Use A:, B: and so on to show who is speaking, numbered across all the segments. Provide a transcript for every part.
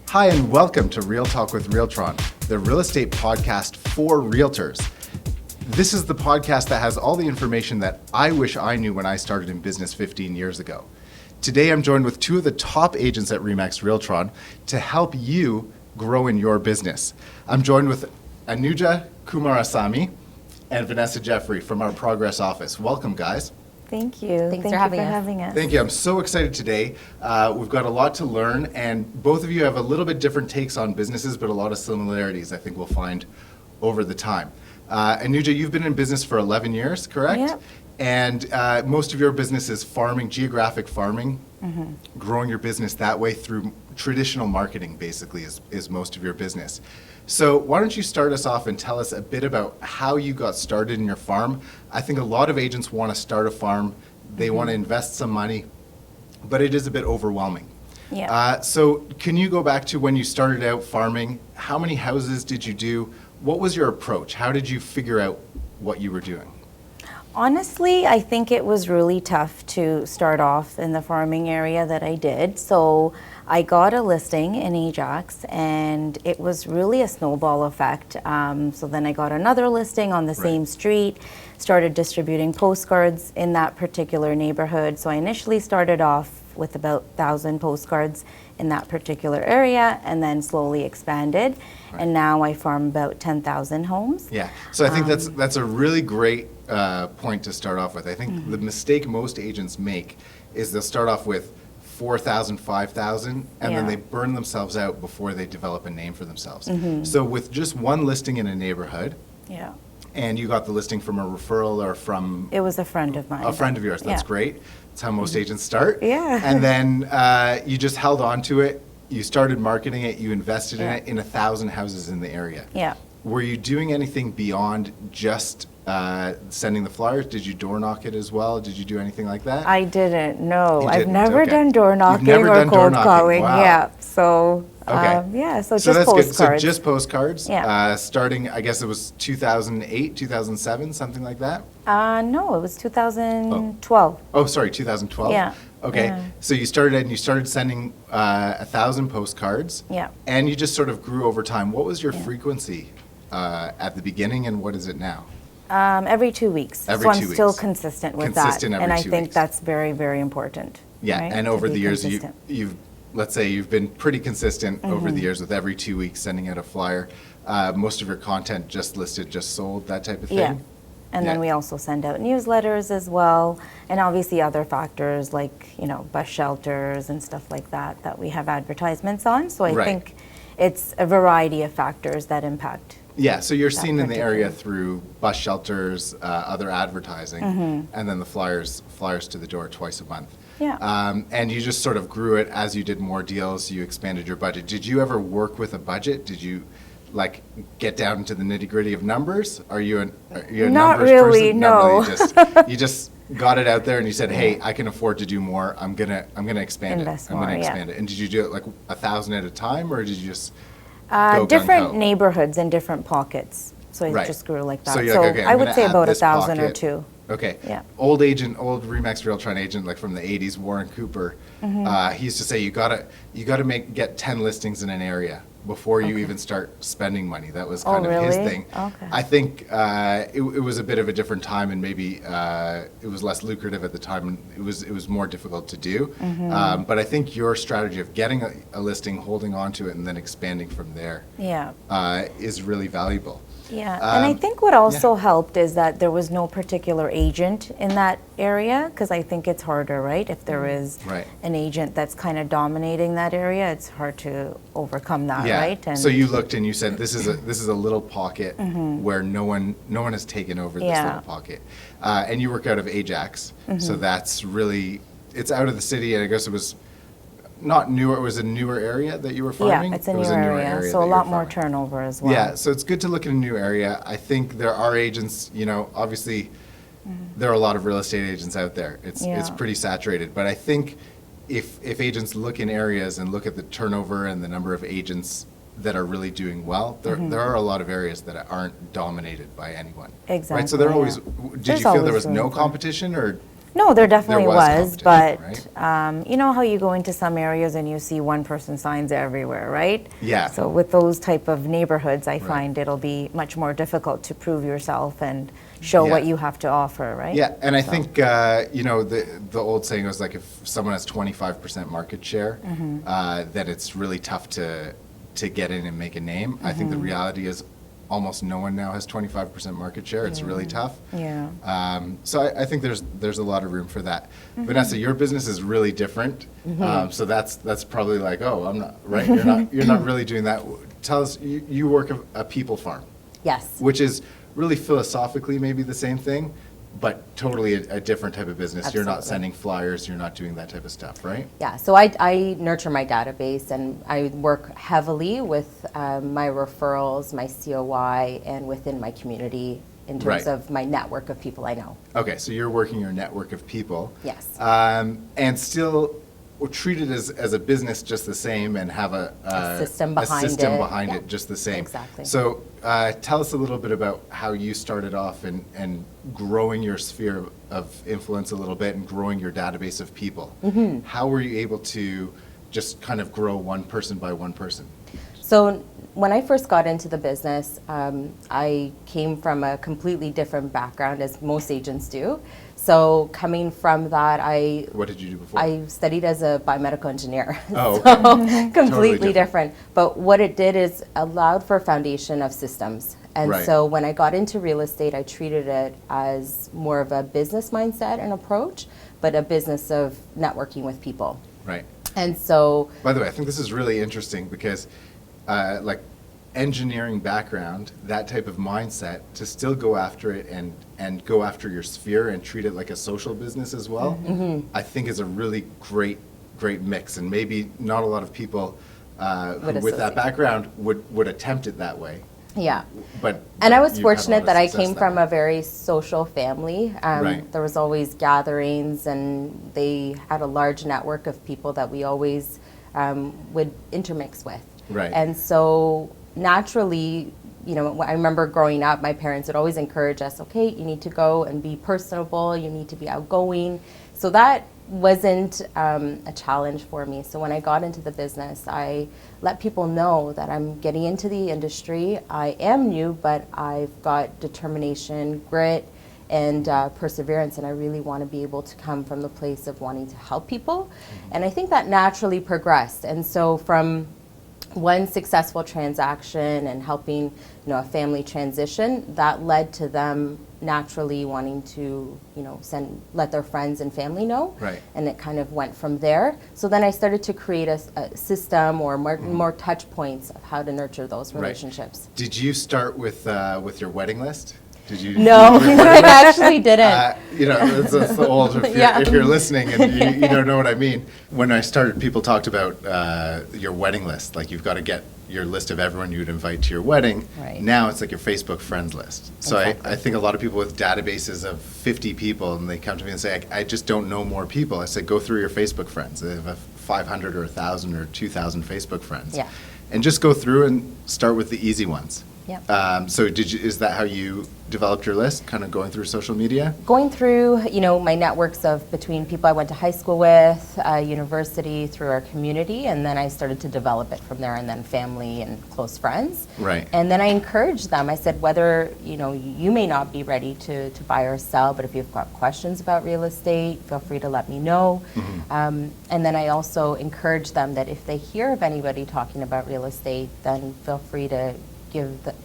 A: Hi, and welcome to Real Talk with Realtron, the real estate podcast for realtors. This is the podcast that has all the information that I wish I knew when I started in business 15 years ago. Today, I'm joined with two of the top agents at RE/MAX Realtron to help you grow in your business. I'm joined with Anuja Kumarasamy and Vanessa Jeffery from our Progress office. Welcome, guys.
B: Thank you.
C: Thanks for having us.
A: Thank you. I'm so excited today. We've got a lot to learn, and both of you have a little bit different takes on businesses, but a lot of similarities I think we'll find over the time. Anuja, you've been in business for 11 years, correct?
B: Yep.
A: And most of your business is farming, geographic farming, growing your business that way through traditional marketing, basically, is most of your business. So why don't you start us off and tell us a bit about how you got started in your farm? I think a lot of agents want to start a farm. They want to invest some money, but it is a bit overwhelming.
B: Yeah.
A: So can you go back to when you started out farming? How many houses did you do? What was your approach? How did you figure out what you were doing?
B: Honestly, I think it was really tough to start off in the farming area that I did. So I got a listing in Ajax, and it was really a snowball effect. So then I got another listing on the same street, started distributing postcards in that particular neighborhood. So I initially started off with about 1,000 postcards in that particular area, and then slowly expanded.
A: Right.
B: And now I farm about 10,000 homes.
A: Yeah, so I think that's a really great point to start off with. I think the mistake most agents make is they'll start off with 4,000, 5,000, and then they burn themselves out before they develop a name for themselves. So with just one listing in a neighborhood,
B: Yeah.
A: and you got the listing from a referral or from
B: It was a friend of mine.
A: a friend of yours, that's
B: Yeah.
A: great. That's how most agents start.
B: Yeah.
A: And then you just held on to it, you started marketing it, you invested in it in 1,000 houses in the area.
B: Yeah.
A: Were you doing anything beyond just sending the flyers? Did you door knock it as well? Did you do anything like that?
B: I didn't, no.
A: You
B: I've
A: didn't,
B: never
A: okay.
B: done door knocking
A: You've never
B: or
A: done door
B: cold
A: knocking,
B: calling.
A: wow.
B: Yeah, so,
A: Okay.
B: so
A: So
B: just
A: that's good.
B: postcards.
A: So just postcards?
B: Yeah.
A: Starting, I guess it was 2008, 2007, something like that?
B: No, it was 2012.
A: Oh, sorry, 2012?
B: Yeah.
A: Okay,
B: Yeah.
A: so you started sending 1,000 postcards.
B: Yeah.
A: And you just sort of grew over time. What was your frequency at the beginning, and what is it now?
B: Every 2 weeks.
A: Every
B: so
A: 2
B: I'm still
A: weeks.
B: consistent with
A: Consistent
B: that.
A: every
B: And I
A: 2
B: think
A: weeks.
B: that's very, very important.
A: Yeah,
B: right,
A: and
B: to
A: over
B: be
A: the years,
B: consistent.
A: you've let's say you've been pretty consistent over the years with every 2 weeks sending out a flyer. Most of your content just listed, just sold, that type of thing?
B: Yeah. And then
A: Yeah.
B: we also send out newsletters as well, and obviously other factors like, bus shelters and stuff like that we have advertisements on. So I
A: Right.
B: think it's a variety of factors that impact.
A: Yeah, so you're seen in the area
B: particular.
A: through bus shelters, other advertising, and then the flyers to the door twice a month.
B: Yeah.
A: And you just sort of grew it as you did more deals, you expanded your budget. Did you ever work with a budget? Did you get down into the nitty gritty of numbers? Are you a
B: Not
A: numbers
B: really,
A: person?
B: no.
A: You just got it out there and you said, hey, I can afford to do more. I'm gonna expand
B: Invest
A: it. I'm gonna
B: more, yeah.
A: expand it. And did you do it like 1,000 at a time, or did you just go
B: Different
A: gung-ho?
B: neighborhoods and different pockets. So it
A: Right.
B: just grew like that.
A: So
B: So,
A: you're like, okay,
B: I
A: I'm
B: would
A: gonna
B: say
A: add
B: about
A: this
B: 1,000 or
A: pocket.
B: two.
A: Okay.
B: Yeah.
A: Old RE/MAX Realtron agent, like from the '80s, Warren Cooper. He used to say you gotta get 10 listings in an area before you even start spending money. That was kind of his
B: really?
A: thing.
B: Okay.
A: I think it was a bit of a different time, and maybe it was less lucrative at the time, and it was more difficult to do. But I think your strategy of getting a listing, holding on to it, and then expanding from there
B: Yeah.
A: is really valuable.
B: Yeah, and I think what also helped is that there was no particular agent in that area, because I think it's harder, right? If there is
A: Right.
B: an agent that's kind of dominating that area, it's hard to overcome that,
A: Yeah.
B: right? And
A: So you looked and you said, this is a little pocket where no one has taken over this
B: Yeah.
A: little pocket. And you work out of Ajax, so that's really, it's out of the city, and I guess it was not newer, it was a newer area that you were farming?
B: yeah, it's a
A: It
B: new
A: was newer
B: area,
A: that
B: so a
A: you
B: lot
A: were
B: more
A: farming.
B: turnover as well.
A: Yeah, so it's good to look at a new area. I think there are agents, obviously, there are a lot of real estate agents out there. It's
B: Yeah.
A: pretty saturated, but I think if agents look in areas and look at the turnover and the number of agents that are really doing well, there are a lot of areas that aren't dominated by anyone. Right? So
B: Exactly,
A: they're
B: yeah.
A: always, did
B: There's
A: you feel there
B: always
A: was no
B: room for-
A: competition, or
B: No, there definitely
A: was
B: was,
A: competition,
B: but you know how you go into some areas and you see one person signs everywhere, right?
A: Yeah.
B: So with those type of neighborhoods, I
A: Right.
B: find it'll be much more difficult to prove yourself and show
A: Yeah.
B: what you have to offer, right?
A: Yeah, and I
B: So-
A: think the old saying was like, if someone has 25% market share, that it's really tough to get in and make a name. I think the reality is almost no one now has 25% market share. It's really tough.
B: Yeah.
A: So I think there's a lot of room for that. Vanessa, your business is really different. So that's probably like, oh, I'm not right. You're not really doing that. Tell us, you work a people farm,
C: Yes.
A: which is really philosophically maybe the same thing, but totally a different type of business. You're not
C: Absolutely.
A: sending flyers. You're not doing that type of stuff, right?
C: Yeah, so I nurture my database, and I work heavily with my referrals, my COI, and within my community in terms
A: Right.
C: of my network of people I know.
A: Okay, so you're working your network of people.
C: Yes.
A: And still treat it as a business just the same and have a
C: system behind
A: system
C: it.
A: behind
C: Yeah,
A: it just the same.
C: exactly.
A: So tell us a little bit about how you started off and growing your sphere of influence a little bit and growing your database of people.
C: Mm-hmm.
A: How were you able to just kind of grow one person by one person?
C: So when I first got into the business, I came from a completely different background, as most agents do. So coming from that,
A: What did you do before?
C: I studied as a biomedical engineer.
A: Oh,
C: So completely
A: different.
C: different. But what it did is allowed for a foundation of systems. And
A: Right.
C: so when I got into real estate, I treated it as more of a business mindset and approach, but a business of networking with people.
A: Right.
C: And so
A: By the way, I think this is really interesting because, like, engineering background, that type of mindset, to still go after it and go after your sphere and treat it like a social business as well, I think is a really great mix. And maybe not a lot of people who
C: Would
A: with that
C: associate.
A: background would attempt it that way.
C: yeah.
A: But
C: And I was
A: you've had a
C: fortunate
A: lot of
C: that I
A: success
C: came
A: that
C: from
A: way.
C: a very social family.
A: Right.
C: There was always gatherings, and they had a large network of people that we always would intermix with.
A: Right.
C: And so naturally, you know, I remember growing up, my parents would always encourage us, okay, you need to go and be personable, you need to be outgoing. So that wasn't a challenge for me. So when I got into the business, I let people know that I'm getting into the industry. I am new, but I've got determination, grit, and perseverance, and I really want to be able to come from the place of wanting to help people. And I think that naturally progressed. And so from one successful transaction and helping, you know, a family transition, that led to them naturally wanting to, you know, let their friends and family know.
A: Right.
C: And it kind of went from there. So then I started to create a system or more touch points of how to nurture those
A: Right.
C: relationships.
A: Did you start with your wedding list? Did you?
C: No, I actually didn't.
A: You know, that's the old,
C: Yeah.
A: if you're listening and you don't know what I mean. When I started, people talked about your wedding list. Like, you've got to get your list of everyone you'd invite to your wedding.
C: Right.
A: Now it's like your Facebook friends list. So
C: Exactly.
A: I think a lot of people with databases of 50 people, and they come to me and say, I just don't know more people. I say, go through your Facebook friends. They have 500 or 1,000 or 2,000 Facebook friends.
C: Yeah.
A: And just go through and start with the easy ones.
C: Yep.
A: So is that how you developed your list, kind of going through social media?
C: Going through, you know, my networks of between people I went to high school with, university, through our community, and then I started to develop it from there, and then family and close friends.
A: Right.
C: And then I encouraged them. I said, whether, you know, you may not be ready to buy or sell, but if you've got questions about real estate, feel free to let me know. And then I also encouraged them that if they hear of anybody talking about real estate, then feel free to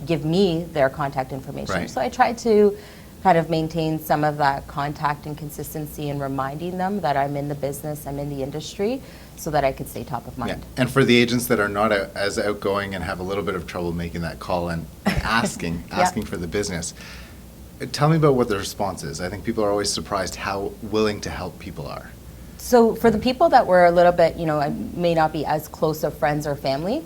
C: give me their contact information.
A: Right.
C: So I tried to kind of maintain some of that contact and consistency and reminding them that I'm in the business, I'm in the industry, so that I could stay top of
A: Yeah.
C: mind.
A: And for the agents that are not as outgoing and have a little bit of trouble making that call and asking for the business, tell me about what the response is. I think people are always surprised how willing to help people are.
C: So for the people that were a little bit, you know, may not be as close of friends or family,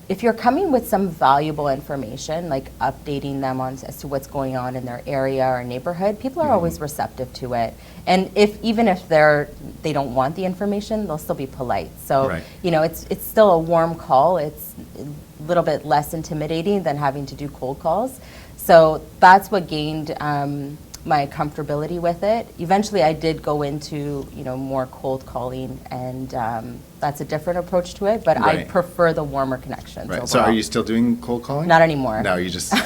C: if you're coming with some valuable information, like updating them as to what's going on in their area or neighborhood, people are always receptive to it. And even if they don't want the information, they'll still be polite. So,
A: Right.
C: you know, it's still a warm call. It's a little bit less intimidating than having to do cold calls. So that's what gained my comfortability with it. Eventually, I did go into, more cold calling, and that's a different approach to it, but I
A: Right.
C: prefer the warmer connections.
A: Right. So
C: overall.
A: are you still doing cold calling?
C: Not anymore.
A: No, you just.
C: I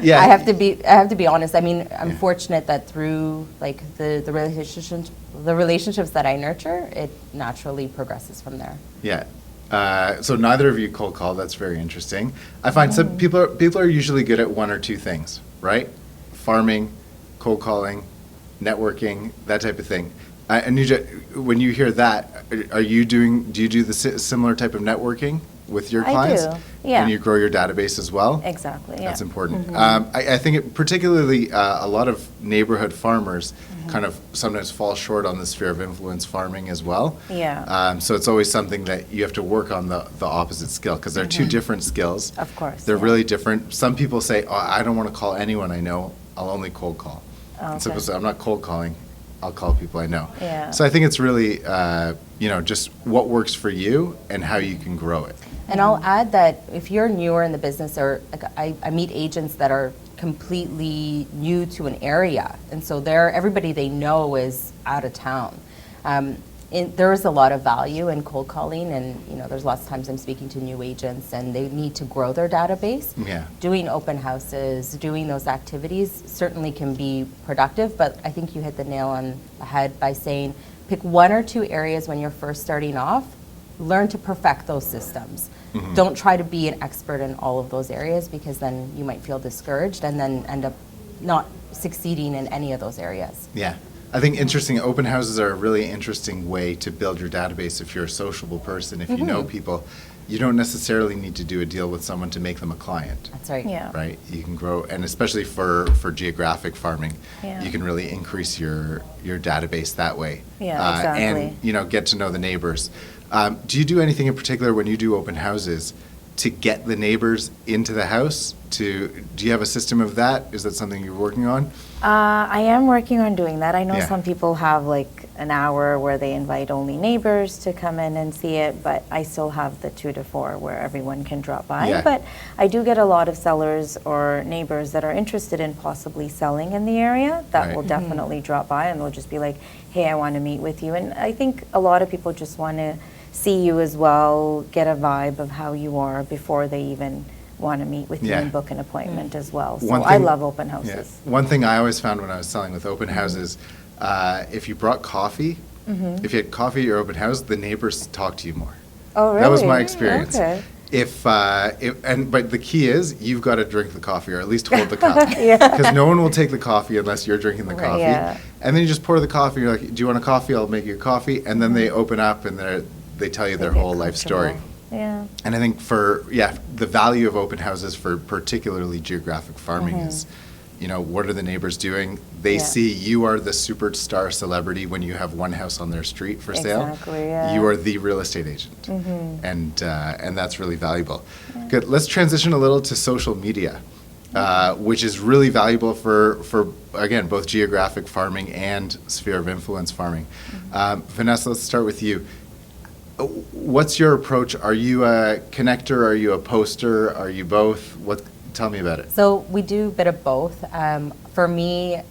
C: have to be honest. I mean, I'm
A: Yeah.
C: fortunate that through like the relationships that I nurture, it naturally progresses from there.
A: Yeah. So neither of you cold call. That's very interesting. I find some people are usually good at one or two things, right? Farming, cold calling, networking, that type of thing. Anuja, when you hear that, do you do the similar type of networking with your
B: I
A: clients?
B: do, yeah.
A: And you grow your database as well?
B: Exactly, yeah.
A: That's important. I think particularly a lot of neighborhood farmers kind of sometimes fall short on the sphere of influence farming as well.
B: Yeah.
A: So it's always something that you have to work on the opposite skill, because they're two different skills.
B: Of course,
A: They're
B: yeah.
A: really different. Some people say, oh, I don't want to call anyone I know, I'll only cold call.
B: Oh,
A: And some people
B: okay.
A: say, I'm not cold calling, I'll call people I know.
B: Yeah.
A: So I think it's really, just what works for you and how you can grow it.
C: And I'll add that if you're newer in the business, or like I meet agents that are completely new to an area, and so everybody they know is out of town. There is a lot of value in cold calling, and there's lots of times I'm speaking to new agents, and they need to grow their database.
A: Yeah.
C: Doing open houses, doing those activities certainly can be productive, but I think you hit the nail on the head by saying pick one or two areas when you're first starting off. Learn to perfect those systems. Don't try to be an expert in all of those areas, because then you might feel discouraged and then end up not succeeding in any of those areas.
A: Yeah. I think open houses are a really interesting way to build your database if you're a sociable person, if you know people. You don't necessarily need to do a deal with someone to make them a client.
C: That's right.
B: Yeah.
A: Right? You can grow, and especially for geographic farming,
B: Yeah.
A: you can really increase your database that way.
B: Yeah, exactly.
A: And, get to know the neighbors. Do you do anything in particular when you do open houses to get the neighbors into the house? Do you have a system of that? Is that something you're working on?
B: I am working on doing that. I know
A: Yeah.
B: some people have like an hour where they invite only neighbors to come in and see it, but I still have the 2 to 4 where everyone can drop by.
A: Yeah.
B: But I do get a lot of sellers or neighbors that are interested in possibly selling in the area that
A: Right.
B: will definitely drop by, and they'll just be like, hey, I want to meet with you. And I think a lot of people just want to see you as well, get a vibe of how you are before they even want to meet with you
A: Yeah.
B: and book an appointment as well. So
A: One
B: I
A: thing-
B: love open
A: Yeah.
B: houses.
A: One thing I always found when I was selling with open houses, if you brought coffee, if you had coffee at your open house, the neighbors talk to you more.
B: Oh, really?
A: That was my experience.
B: Okay.
A: But the key is you've got to drink the coffee, or at least hold the cup,
B: Yeah.
A: because no one will take the coffee unless you're drinking the
B: Right.
A: coffee.
B: Yeah.
A: And then you just pour the coffee. You're like, "Do you want a coffee? I'll make you a coffee." And then they open up and they tell you their
B: They get
A: whole life story.
B: comfortable. Yeah.
A: And I think the value of open houses for particularly geographic farming is, what are the neighbors doing? They
B: Yeah.
A: see you are the superstar celebrity when you have one house on their street for sale.
B: Exactly, yeah.
A: You are the real estate agent. And that's really valuable. Good. Let's transition a little to social media, which is really valuable for again, both geographic farming and sphere of influence farming. Vanessa, let's start with you. What's your approach? Are you a connector? Are you a poster? Are you both? Tell me about it.
C: So we do a bit of both. For me,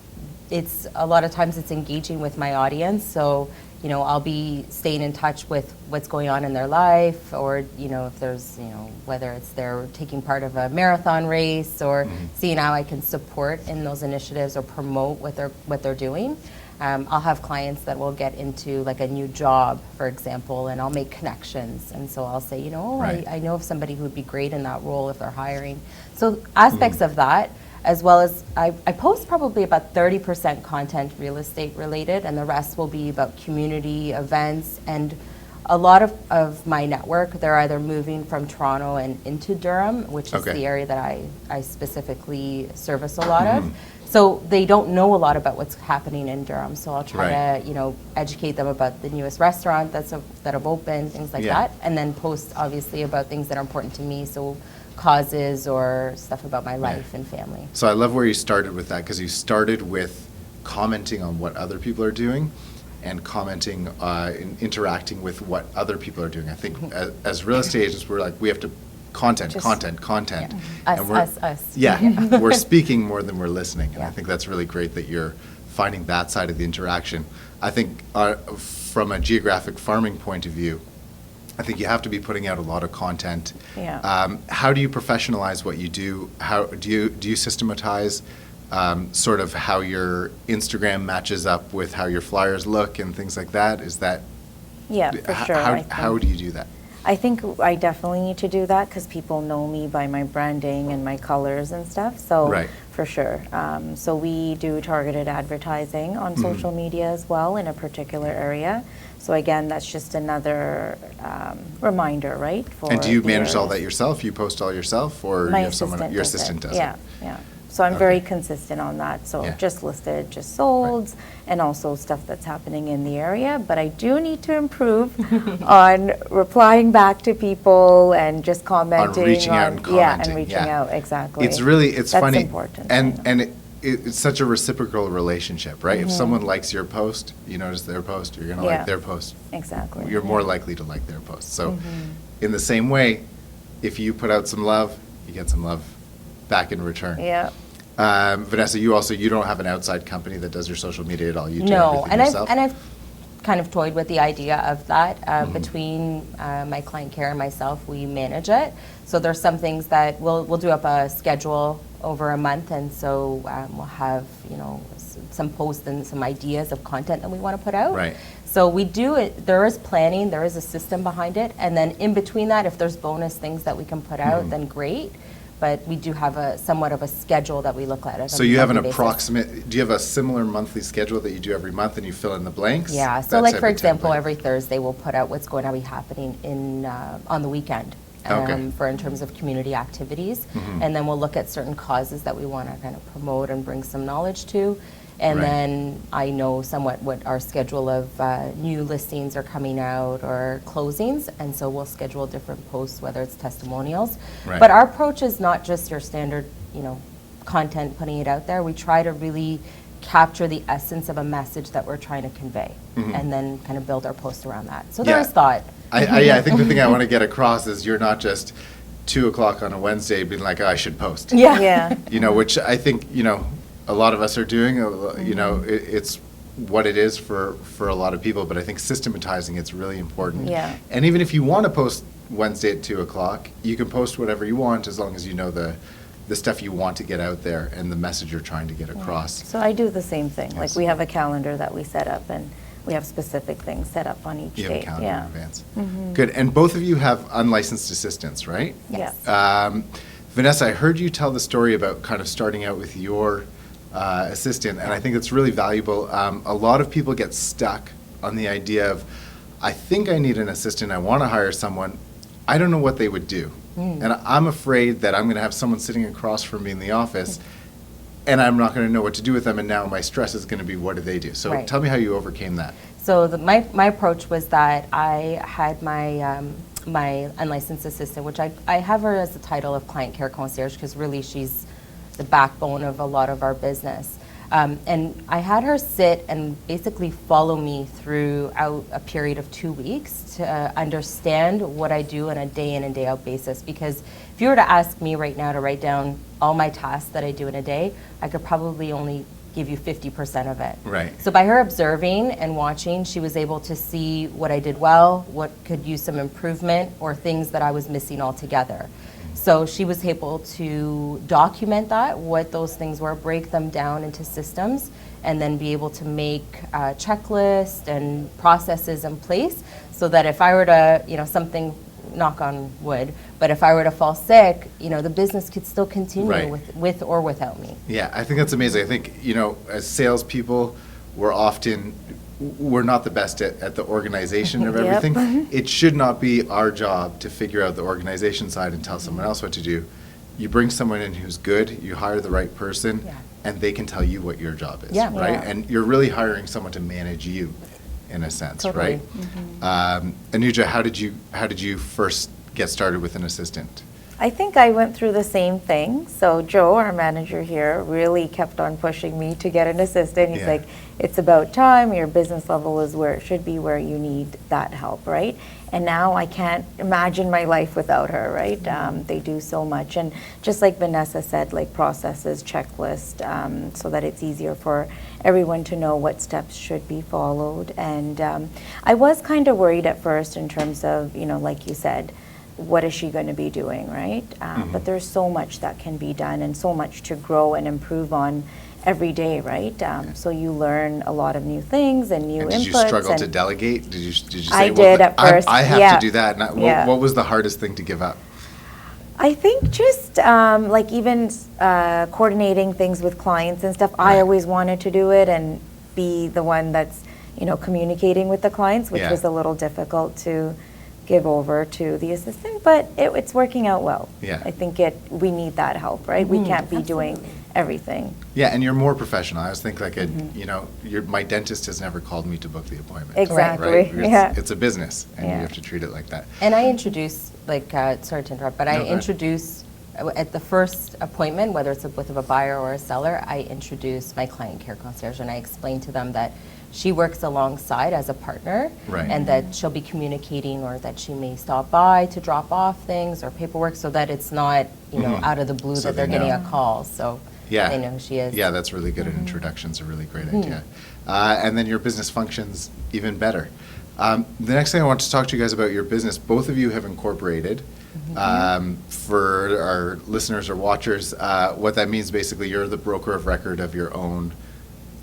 C: it's a lot of times it's engaging with my audience. So, I'll be staying in touch with what's going on in their life, or, if there's, whether it's they're taking part of a marathon race, or seeing how I can support in those initiatives or promote what they're doing. I'll have clients that will get into like a new job, for example, and I'll make connections. And so I'll say,
A: Right.
C: I know of somebody who would be great in that role if they're hiring. So aspects of that, as well as I post probably about 30% content real estate related, and the rest will be about community events. And a lot of my network, they're either moving from Toronto and into Durham, which is
A: Okay.
C: the area that I specifically service a lot of. So they don't know a lot about what's happening in Durham. So I'll try
A: Right.
C: to, educate them about the newest restaurant that have opened, things like
A: Yeah.
C: that, and then post obviously about things that are important to me. So causes or stuff about my life and family.
A: So I love where you started with that, because you started with commenting on what other people are doing and commenting and interacting with what other people are doing. I think as real estate agents, we're like, we have to content.
C: Us,
A: And we're-
C: us.
A: Yeah, we're speaking more than we're listening, and I
C: Yeah.
A: think that's really great that you're finding that side of the interaction. I think from a geographic farming point of view, I think you have to be putting out a lot of content.
B: Yeah.
A: How do you professionalize what you do? How do you systematize sort of how your Instagram matches up with how your flyers look and things like that? Is that
B: Yeah, for sure.
A: How do you do that?
B: I think I definitely need to do that because people know me by my branding and my colors and stuff. So
A: Right.
B: for sure. So we do targeted advertising on
A: Mm-hmm.
B: social media as well in a particular area. So again, that's just another reminder, right? For
A: And do you
B: the
A: manage all
B: areas.
A: that yourself? You post all yourself, or
B: My
A: you have someone?
B: assistant
A: Your
B: does
A: assistant
B: it.
A: does
B: Yeah,
A: it.
B: yeah. So I'm very
A: Okay.
B: consistent on that. So
A: Yeah.
B: just listed, just sold, and also stuff that's happening in the area. But I do need to improve on replying back to people and just commenting.
A: reaching out and
B: Yeah, and
A: commenting,
B: reaching
A: yeah.
B: out, exactly.
A: It's
B: That's
A: funny.
B: important.
A: And it's such a reciprocal relationship, right?
B: Mm-hmm.
A: If someone likes your post, you notice their post, you're going to
B: Yeah.
A: like their post.
B: Exactly.
A: You're more likely to like their post. So in the same way, if you put out some love, you get some love back in return.
B: Yeah.
A: Vanessa, you don't have an outside company that does your social media at all. You do
C: No,
A: everything
C: and
A: yourself?
C: I've kind of toyed with the idea of that. Between my client care and myself, we manage it. So there's some things that we'll do up a schedule over a month, and so we'll have some posts and some ideas of content that we want to put out.
A: Right.
C: So we do it. There is planning. There is a system behind it, and then in between that, if there's bonus things that we can put out, then great. But we do have a somewhat of a schedule that we look at.
A: So you have an
C: monthly basis.
A: approximate, do you have a similar monthly schedule that you do every month and you fill in the blanks?
C: Yeah, so
A: That's
C: like for
A: every
C: example,
A: template.
C: every Thursday we'll put out what's going to be happening in on the weekend.
A: Okay.
C: For in terms of community activities, and then we'll look at certain causes that we want to kind of promote and bring some knowledge to, and
A: Right.
C: then I know somewhat what our schedule of new listings are coming out or closings, and so we'll schedule different posts, whether it's testimonials.
A: Right.
C: But our approach is not just your standard, content, putting it out there. We try to really capture the essence of a message that we're trying to convey, and then kind of build our post around that. So there
A: Yeah.
C: is thought.
A: I think the thing I want to get across is you're not just 2:00 on a Wednesday being like, oh, I should post.
C: Yeah.
B: Yeah.
A: Which I think, a lot of us are doing, it's what it is for a lot of people, but I think systematizing it's really important.
B: Yeah.
A: And even if you want to post Wednesday at 2:00, you can post whatever you want as long as you know the stuff you want to get out there and the message you're trying to get across.
B: So I do the same thing.
A: Yes.
B: Like we have a calendar that we set up, and we have specific things set up on each
A: You have a
B: date.
A: calendar
B: Yeah.
A: in advance. Good. And both of you have unlicensed assistants, right?
B: Yes.
A: Vanessa, I heard you tell the story about kind of starting out with your assistant, and I think it's really valuable. A lot of people get stuck on the idea of, I think I need an assistant, I want to hire someone, I don't know what they would do. And I'm afraid that I'm going to have someone sitting across from me in the office, and I'm not going to know what to do with them, and now my stress is going to be, what do they do? So
C: Right.
A: tell me how you overcame that.
C: So my approach was that I had my unlicensed assistant, which I have her as the title of client care concierge because really she's the backbone of a lot of our business. And I had her sit and basically follow me throughout a period of 2 weeks to understand what I do on a day in and day out basis. Because if you were to ask me right now to write down all my tasks that I do in a day, I could probably only give you 50% of it.
A: Right.
C: So by her observing and watching, she was able to see what I did well, what could use some improvement, or things that I was missing altogether. So she was able to document that, what those things were, break them down into systems, and then be able to make a checklist and processes in place so that if I were to, something, knock on wood, but if I were to fall sick, the business could still continue
A: Right.
C: with or without me.
A: Yeah, I think that's amazing. I think, as salespeople, we're not the best at the organization of
B: Yep.
A: everything. It should not be our job to figure out the organization side and tell someone else what to do. You bring someone in who's good, you hire the right person,
C: Yeah.
A: and they can tell you what your job is,
C: Yeah.
A: right?
B: Yeah.
A: And you're really hiring someone to manage you, in a sense,
C: Totally.
A: right? Anuja, how did you first get started with an assistant?
B: I think I went through the same thing. So Joe, our manager here, really kept on pushing me to get an assistant. He's
A: Yeah.
B: like, it's about time. Your business level is where it should be, where you need that help, right? And now I can't imagine my life without her, right? They do so much. And just like Vanessa said, like processes, checklist, so that it's easier for everyone to know what steps should be followed. And I was kind of worried at first in terms of, like you said, what is she going to be doing, right? But there's so much that can be done and so much to grow and improve on every day, right? So you learn a lot of new things and new
A: And
B: inputs.
A: did you struggle to delegate? Did you say,
B: I did at first,
A: I have
B: yeah.
A: to do that. And
B: Yeah.
A: what was the hardest thing to give up?
B: I think just like even coordinating things with clients and stuff, I always wanted to do it and be the one that's, communicating with the clients, which
A: Yeah.
B: was a little difficult to give over to the assistant, but it's working out well.
A: Yeah.
B: I think we need that help, right? We can't be doing everything.
A: Yeah, and you're more professional. I was thinking my dentist has never called me to book the appointment.
B: Exactly,
A: Right? Because
B: yeah.
A: it's a business, and you
B: Yeah.
A: have to treat it like that.
C: And I introduce, sorry to interrupt, but
A: No,
C: I
A: go ahead.
C: introduce at the first appointment, whether it's with a buyer or a seller, I introduce my client care concierge, and I explain to them that she works alongside as a partner,
A: Right.
C: and that she'll be communicating, or that she may stop by to drop off things or paperwork, so that it's not, out of the blue
A: So
C: that they're
A: they
C: getting
A: know.
C: a call. So
A: Yeah.
C: they know who she is.
A: Yeah, that's really good. Introduction's a really great idea. And then your business functions even better. The next thing I want to talk to you guys about your business, both of you have incorporated. For our listeners or watchers, what that means basically, you're the broker of record of your own,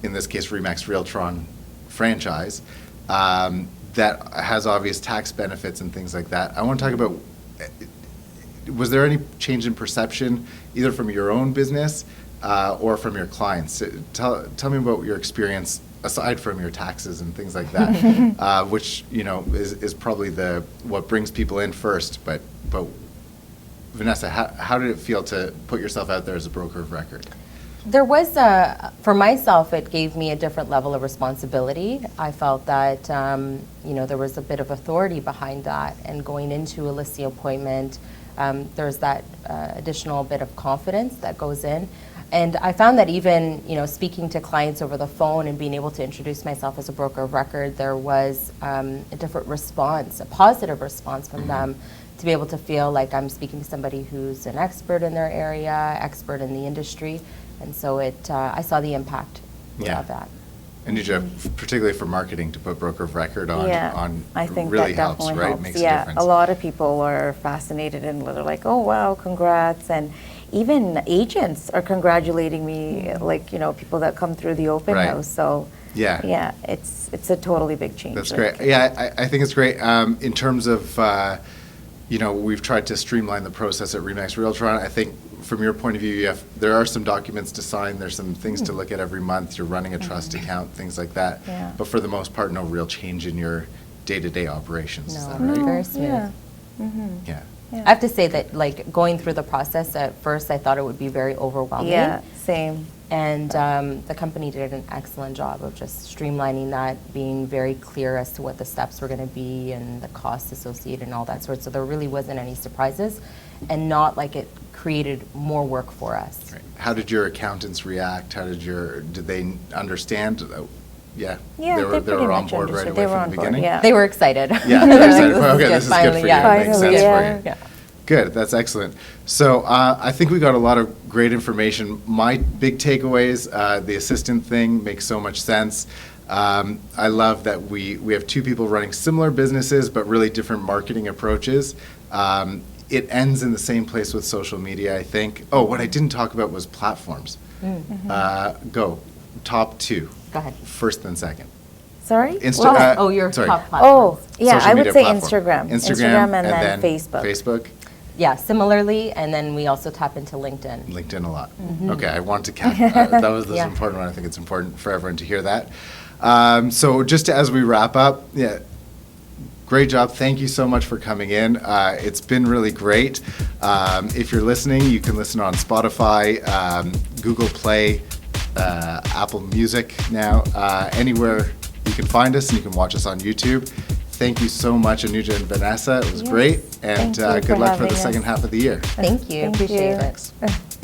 A: in this case, Remax Realtron franchise, that has obvious tax benefits and things like that. I want to talk about, was there any change in perception, either from your own business or from your clients? Tell me about your experience, aside from your taxes and things like that, which is probably what brings people in first. But Vanessa, how did it feel to put yourself out there as a broker of record?
C: There was, for myself, it gave me a different level of responsibility. I felt that, there was a bit of authority behind that. And going into a listing appointment, there's that additional bit of confidence that goes in. And I found that even, speaking to clients over the phone and being able to introduce myself as a broker of record, there was a different response, a positive response from them, to be able to feel like I'm speaking to somebody who's an expert in their area, expert in the industry. And so I saw the impact of that.
A: And did you, particularly for marketing, to put broker of record on
B: I think
A: really
B: that
A: helps,
B: definitely
A: right?
B: helps.
A: Makes a
B: Yeah,
A: difference.
B: a lot of people are fascinated and they're like, oh wow, congrats. And even agents are congratulating me, like, people that come through the open
A: Right.
B: house. So
A: Yeah.
B: it's a totally big change.
A: That's
B: like-
A: great. Yeah, I think it's great. In terms of, we've tried to streamline the process at Remax Realtron. I think from your point of view, there are some documents to sign. There's some things to look at every month. You're running a trust account, things like that.
B: Yeah.
A: But for the most part, no real change in your day-to-day operations. Is that
C: No.
A: right?
C: Very smooth.
B: Yeah.
A: Yeah.
C: I have to say that, going through the process, at first I thought it would be very overwhelming.
B: Yeah, same.
C: And the company did an excellent job of just streamlining that, being very clear as to what the steps were going to be and the costs associated and all that sort. So there really wasn't any surprises, and not like it created more work for us.
A: Right. How did your accountants react? Did they understand? Yeah.
B: Yeah,
A: they
B: they
A: were
B: pretty
A: on
B: much
A: board right
B: understood.
A: away
B: They were
A: from
B: on
A: the
B: board,
A: beginning?
B: yeah.
C: They were excited.
A: Yeah, they're excited. Okay, this is good for you.
C: Finally,
A: It makes
B: Finally,
A: sense
B: yeah.
A: for you. Good, that's excellent. So I think we got a lot of great information. My big takeaways, the assistant thing makes so much sense. I love that we have two people running similar businesses but really different marketing approaches. It ends in the same place with social media, I think. Oh, what I didn't talk about was platforms. Go, top two.
C: Go ahead.
A: First then second.
B: Sorry?
C: Your
A: sorry.
C: top platforms.
B: Oh, yeah,
A: Social
B: I would
A: media
B: say
A: platform.
B: Instagram.
A: Instagram,
B: and then Facebook.
A: Facebook.
C: Yeah, similarly, and then we also tap into LinkedIn.
A: LinkedIn a lot. Okay, I want to catch that. That was this
C: Yeah.
A: important one. I think it's important for everyone to hear that. So just as we wrap up, great job. Thank you so much for coming in. It's been really great. If you're listening, you can listen on Spotify, Google Play, Apple Music now, anywhere you can find us, and you can watch us on YouTube. Thank you so much, Anuja and Vanessa. It was
B: Yes.
A: great. And
B: Thank you
A: good
B: for
A: luck for the
B: having
A: second
B: us.
A: half of the year.
C: Thank you.
B: Thank
C: Appreciate
B: you.
C: it.
A: Thanks.